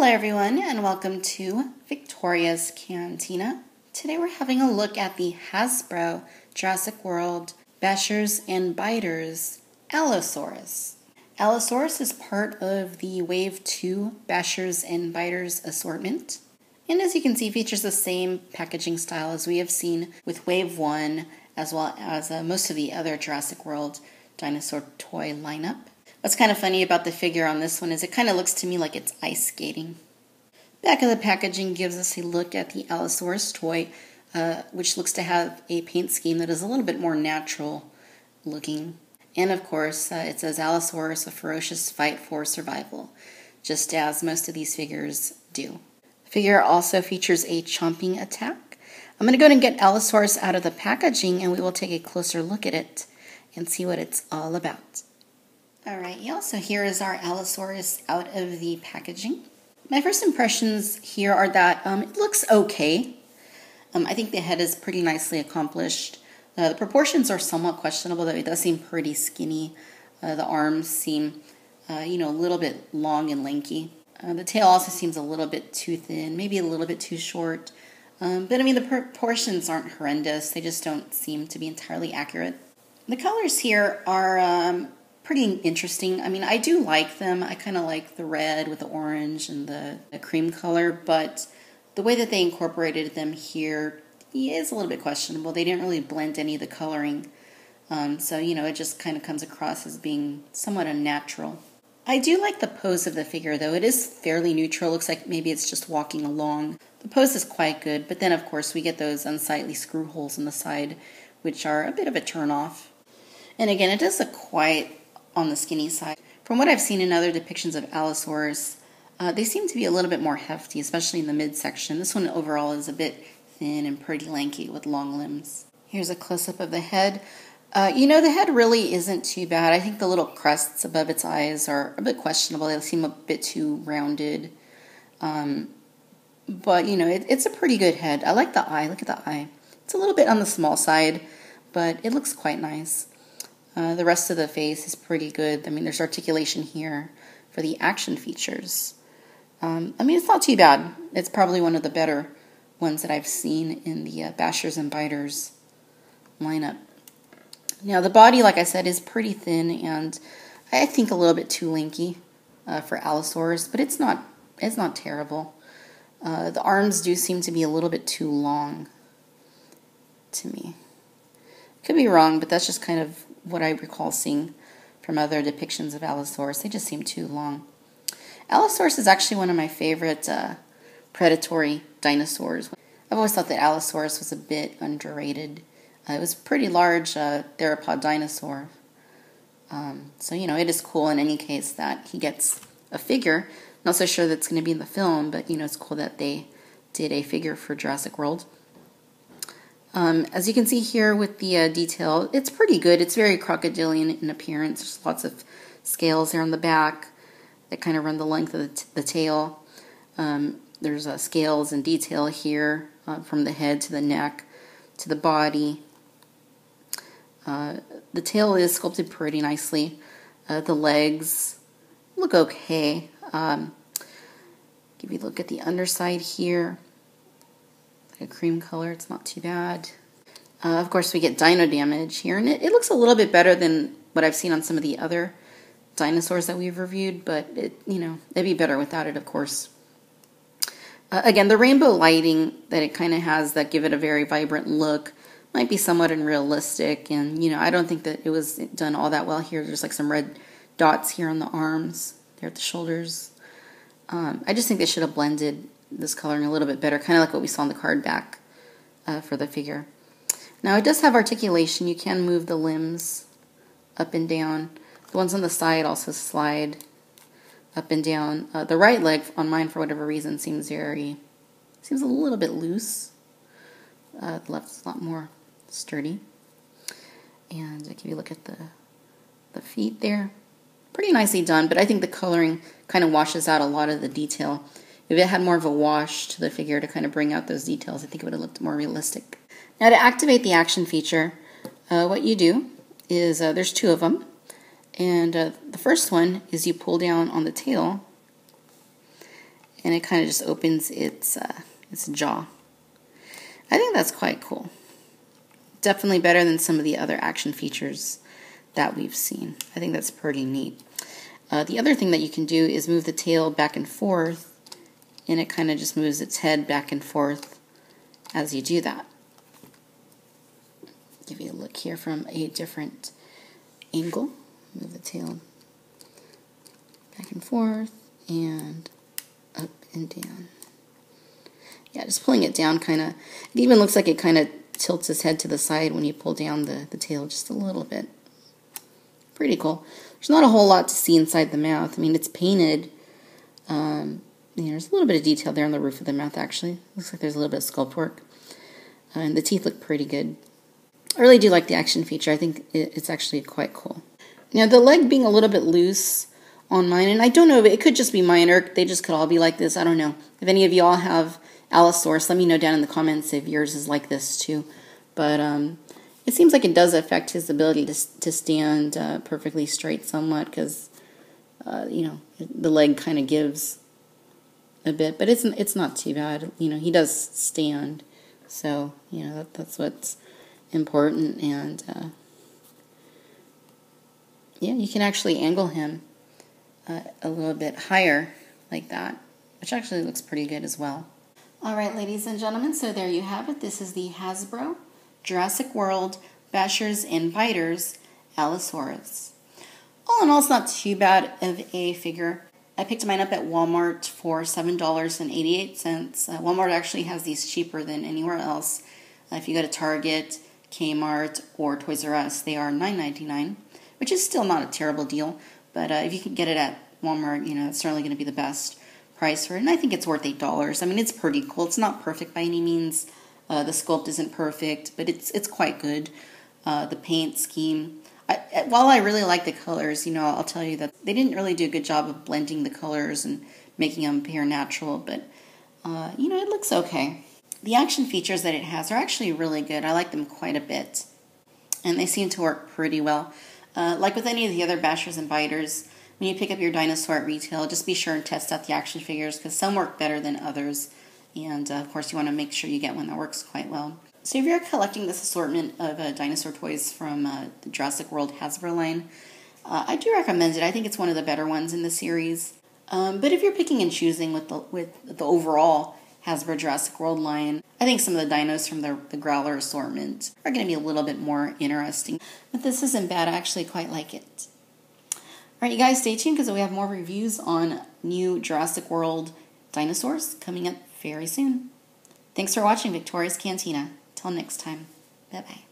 Hello everyone and welcome to Victoria's Cantina. Today we're having a look at the Hasbro Jurassic World Bashers and Biters Allosaurus. Allosaurus is part of the Wave 2 Bashers and Biters assortment. And as you can see, features the same packaging style as we have seen with Wave 1 as well as most of the other Jurassic World dinosaur toy lineup. What's kind of funny about the figure on this one is it kind of looks to me like it's ice skating. Back of the packaging gives us a look at the Allosaurus toy, which looks to have a paint scheme that is a little bit more natural looking. And of course, it says Allosaurus, a ferocious fight for survival, just as most of these figures do. The figure also features a chomping attack. I'm going to go ahead and get Allosaurus out of the packaging and we will take a closer look at it and see what it's all about. Alright, y'all, so here is our Allosaurus out of the packaging. My first impressions here are that it looks okay. I think the head is pretty nicely accomplished. The proportions are somewhat questionable, though it does seem pretty skinny. The arms seem, a little bit long and lanky. The tail also seems a little bit too thin, maybe a little bit too short. But I mean, the proportions aren't horrendous. They just don't seem to be entirely accurate. The colors here are pretty interesting. I mean, I do like them. I kind of like the red with the orange and the cream color, but the way that they incorporated them here is a little bit questionable. They didn't really blend any of the coloring, so it just kind of comes across as being somewhat unnatural. I do like the pose of the figure, though. It is fairly neutral. Looks like maybe it's just walking along. The pose is quite good, but then, of course, we get those unsightly screw holes in the side, which are a bit of a turnoff. And again, it does look quite on the skinny side. From what I've seen in other depictions of Allosaurus, they seem to be a little bit more hefty, especially in the midsection. This one overall is a bit thin and pretty lanky with long limbs. Here's a close-up of the head. The head really isn't too bad. I think the little crests above its eyes are a bit questionable. They seem a bit too rounded. But, it's a pretty good head. I like the eye. Look at the eye. It's a little bit on the small side, but it looks quite nice. The rest of the face is pretty good. I mean, there's articulation here for the action features. It's not too bad. It's probably one of the better ones that I've seen in the Bashers and Biters lineup. Now, the body, like I said, is pretty thin and I think a little bit too lanky for Allosaurus, but it's not terrible. The arms do seem to be a little bit too long to me. Could be wrong, but that's just kind of what I recall seeing from other depictions of Allosaurus. They just seem too long. Allosaurus is actually one of my favorite predatory dinosaurs. I've always thought that Allosaurus was a bit underrated. It was a pretty large theropod dinosaur. So, it is cool in any case that he gets a figure. Not so sure that's going to be in the film, but, it's cool that they did a figure for Jurassic World. As you can see here with the detail, it's pretty good. It's very crocodilian in appearance. There's lots of scales there on the back that kind of run the length of the tail. There's scales and detail here from the head to the neck to the body. The tail is sculpted pretty nicely. The legs look okay. Give you a look at the underside here. A cream color, it's not too bad. Of course, we get dino damage here, and it looks a little bit better than what I've seen on some of the other dinosaurs that we've reviewed, but it'd be better without it, of course. Again, the rainbow lighting that it kind of has that give it a very vibrant look might be somewhat unrealistic, and I don't think that it was done all that well here. There's like some red dots here on the arms, there at the shoulders. I just think they should have blended this coloring a little bit better, kind of like what we saw on the card back for the figure. Now, it does have articulation. You can move the limbs up and down. The ones on the side also slide up and down. The right leg on mine, for whatever reason, seems a little bit loose. The left's a lot more sturdy. And if you look at the feet there, pretty nicely done, but I think the coloring kind of washes out a lot of the detail. If it had more of a wash to the figure to kind of bring out those details, I think it would have looked more realistic. Now, to activate the action feature, what you do is, there's two of them, and the first one is you pull down on the tail, and it kind of just opens its jaw. I think that's quite cool. Definitely better than some of the other action features that we've seen. I think that's pretty neat. The other thing that you can do is move the tail back and forth, and it kind of just moves its head back and forth as you do that. Give you a look here from a different angle. Move the tail back and forth and up and down. Yeah, just pulling it down kind of, it even looks like it kind of tilts his head to the side when you pull down the tail just a little bit. Pretty cool. There's not a whole lot to see inside the mouth. I mean, it's painted. There's a little bit of detail there on the roof of the mouth, actually. Looks like there's a little bit of sculpt work. And the teeth look pretty good. I really do like the action feature. I think it's actually quite cool. Now, the leg being a little bit loose on mine, and I don't know if it could just be mine or they just could all be like this. I don't know. If any of you all have Allosaurus, let me know down in the comments if yours is like this too. But it seems like it does affect his ability to stand perfectly straight somewhat because, the leg kind of gives a bit. But it's not too bad. He does stand. So, that's what's important. And, you can actually angle him a little bit higher like that, which actually looks pretty good as well. All right, ladies and gentlemen, so there you have it. This is the Hasbro Jurassic World Bashers and Biters Allosaurus. All in all, it's not too bad of a figure. I picked mine up at Walmart for $7.88. Walmart actually has these cheaper than anywhere else. If you go to Target, Kmart, or Toys R Us, they are $9.99, which is still not a terrible deal. But if you can get it at Walmart, it's certainly going to be the best price for it. And I think it's worth $8. I mean, it's pretty cool. It's not perfect by any means. The sculpt isn't perfect, but it's quite good. The paint scheme. While I really like the colors, I'll tell you that they didn't really do a good job of blending the colors and making them appear natural, but, it looks okay. The action features that it has are actually really good. I like them quite a bit, and they seem to work pretty well. Like with any of the other Bashers and Biters, when you pick up your Dinosaur at retail, just be sure and test out the action figures because some work better than others. And, of course, you want to make sure you get one that works quite well. So if you're collecting this assortment of dinosaur toys from the Jurassic World Hasbro line, I do recommend it. I think it's one of the better ones in the series. But if you're picking and choosing with the overall Hasbro Jurassic World line, I think some of the dinos from the Growler assortment are going to be a little bit more interesting. But this isn't bad. I actually quite like it. All right, you guys, stay tuned because we have more reviews on new Jurassic World dinosaurs coming up very soon. Thanks for watching Victoria's Cantina. Till next time. Bye-bye.